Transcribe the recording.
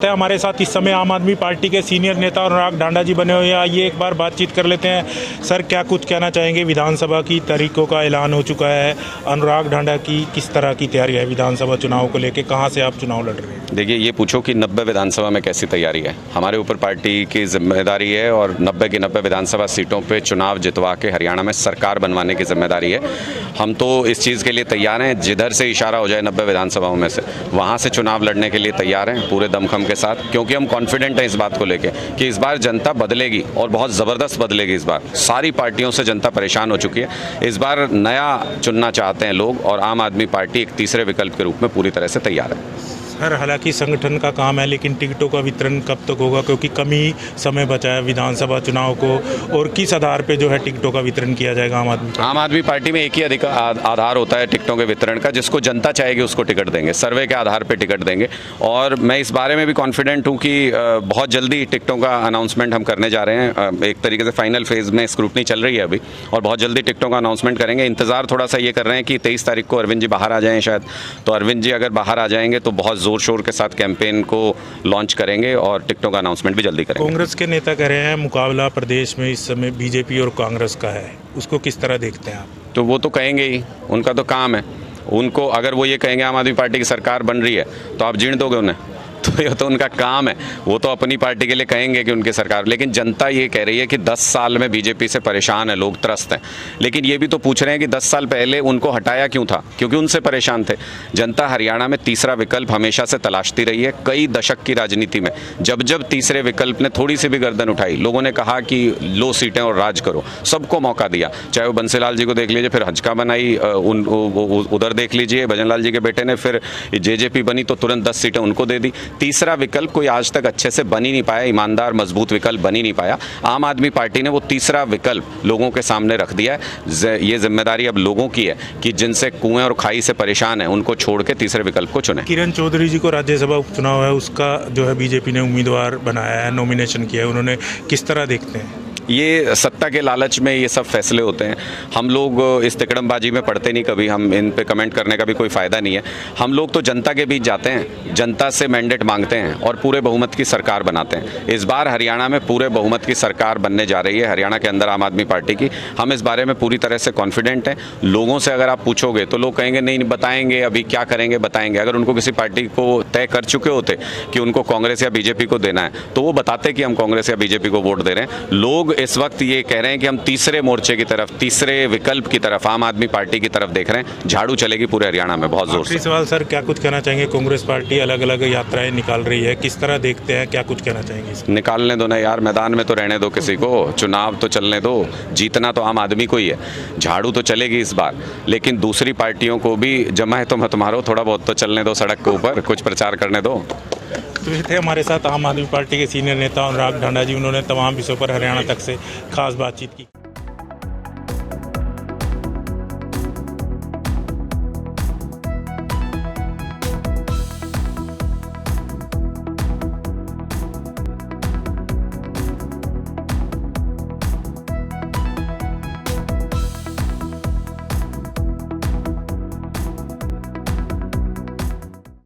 हमारे साथ इस समय आम आदमी पार्टी के सीनियर नेता अनुराग ढांडा जी बने हुए हैं। आइए एक बार बातचीत कर लेते हैं। सर, क्या कुछ कहना चाहेंगे? विधानसभा की तारीखों का ऐलान हो चुका है। अनुराग ढांडा की किस तरह की तैयारी है विधानसभा चुनाव को लेकर? कहां से आप चुनाव लड़ रहे हैं? देखिए, ये पूछो कि 90 विधानसभा में कैसी तैयारी है। हमारे ऊपर पार्टी की जिम्मेदारी है और 90 की 90 विधानसभा सीटों पे चुनाव जितवा के हरियाणा में सरकार बनवाने की जिम्मेदारी है। हम तो इस चीज़ के लिए तैयार हैं, जिधर से इशारा हो जाए 90 विधानसभाओं में से वहाँ से चुनाव लड़ने के लिए तैयार हैं पूरे दमखम के साथ, क्योंकि हम कॉन्फिडेंट हैं इस बात को लेके कि इस बार जनता बदलेगी और बहुत ज़बरदस्त बदलेगी। इस बार सारी पार्टियों से जनता परेशान हो चुकी है। इस बार नया चुनना चाहते हैं लोग और आम आदमी पार्टी एक तीसरे विकल्प के रूप में पूरी तरह से तैयार है। सर, हालांकि संगठन का काम है, लेकिन टिकटों का वितरण कब तक होगा? क्योंकि कम ही समय बचा है विधानसभा चुनाव को, और किस आधार पे जो है टिकटों का वितरण किया जाएगा? आम आदमी पार्टी में एक ही आधार होता है टिकटों के वितरण का, जिसको जनता चाहेगी उसको टिकट देंगे, सर्वे के आधार पर टिकट देंगे। और मैं इस बारे में भी कॉन्फिडेंट हूँ कि बहुत जल्दी टिकटों का अनाउंसमेंट हम करने जा रहे हैं। एक तरीके से फाइनल फेज में स्क्रूटनी चल रही है अभी, और बहुत जल्दी टिकटों का अनाउंसमेंट करेंगे। इंतजार थोड़ा सा ये कर रहे हैं कि 23 तारीख को अरविंद जी बाहर आ जाएं शायद, तो अरविंद जी अगर बाहर आ जाएंगे तो बहुत जोर शोर के साथ कैंपेन को लॉन्च करेंगे और टिकटों का अनाउंसमेंट भी जल्दी करेंगे। कांग्रेस के नेता कह रहे हैं मुकाबला प्रदेश में इस समय बीजेपी और कांग्रेस का है, उसको किस तरह देखते हैं आप? तो वो तो कहेंगे ही, उनका तो काम है। उनको अगर वो ये कहेंगे आम आदमी पार्टी की सरकार बन रही है तो आप जीण दोगे उन्हें? तो ये तो उनका काम है, वो तो अपनी पार्टी के लिए कहेंगे कि उनकी सरकार। लेकिन जनता ये कह रही है कि 10 साल में बीजेपी से परेशान है लोग, त्रस्त हैं। लेकिन ये भी तो पूछ रहे हैं कि 10 साल पहले उनको हटाया क्यों था? क्योंकि उनसे परेशान थे। जनता हरियाणा में तीसरा विकल्प हमेशा से तलाशती रही है। कई दशक की राजनीति में जब जब तीसरे विकल्प ने थोड़ी सी भी गर्दन उठाई, लोगों ने कहा कि लो सीटें और राज करो, सबको मौका दिया। चाहे वो बंसीलाल जी को देख लीजिए, फिर हजका बनाई, उधर देख लीजिए भजनलाल जी के बेटे ने, फिर जेजेपी बनी तो तुरंत 10 सीटें उनको दे दी। तीसरा विकल्प कोई आज तक अच्छे से बन ही नहीं पाया, ईमानदार मजबूत विकल्प बन ही नहीं पाया। आम आदमी पार्टी ने वो तीसरा विकल्प लोगों के सामने रख दिया है। ये जिम्मेदारी अब लोगों की है कि जिनसे कुएं और खाई से परेशान है उनको छोड़ के तीसरे विकल्प को चुने। किरण चौधरी जी को राज्यसभा उपचुनाव है, उसका जो है बीजेपी ने उम्मीदवार बनाया है, नॉमिनेशन किया है, उन्होंने किस तरह देखते हैं? ये सत्ता के लालच में ये सब फैसले होते हैं। हम लोग इस तिकड़मबाजी में पड़ते नहीं कभी, हम इन पे कमेंट करने का भी कोई फ़ायदा नहीं है। हम लोग तो जनता के बीच जाते हैं, जनता से मैंडेट मांगते हैं और पूरे बहुमत की सरकार बनाते हैं। इस बार हरियाणा में पूरे बहुमत की सरकार बनने जा रही है, हरियाणा के अंदर आम आदमी पार्टी की। हम इस बारे में पूरी तरह से कॉन्फिडेंट हैं। लोगों से अगर आप पूछोगे तो लोग कहेंगे नहीं बताएंगे, अभी क्या करेंगे बताएंगे। अगर उनको किसी पार्टी को तय कर चुके होते कि उनको कांग्रेस या बीजेपी को देना है तो वो बताते कि हम कांग्रेस या बीजेपी को वोट दे रहे हैं। लोग इस वक्त ये कह रहे हैं कि हम तीसरे मोर्चे की तरफ, तीसरे विकल्प की तरफ, आम आदमी पार्टी की तरफ देख रहे हैं। झाड़ू चलेगी पूरे हरियाणा में बहुत जोर से। सवाल सर, क्या कुछ कहना चाहेंगे? कांग्रेस पार्टी अलग अलग यात्राएं निकाल रही है, किस तरह देखते हैं? क्या कुछ कहना चाहेंगे? निकालने दो ना यार, मैदान में तो रहने दो किसी को, चुनाव तो चलने दो। जीतना तो आम आदमी को ही है। झाड़ू तो चलेगी इस बार, लेकिन दूसरी पार्टियों को भी जमा है तो मत मारो, थोड़ा बहुत तो चलने दो, सड़क के ऊपर कुछ प्रचार करने दो। तो ये थे हमारे साथ आम आदमी पार्टी के सीनियर नेता अनुराग ढांडा जी। उन्होंने तमाम विषयों पर हरियाणा तक से खास बातचीत की।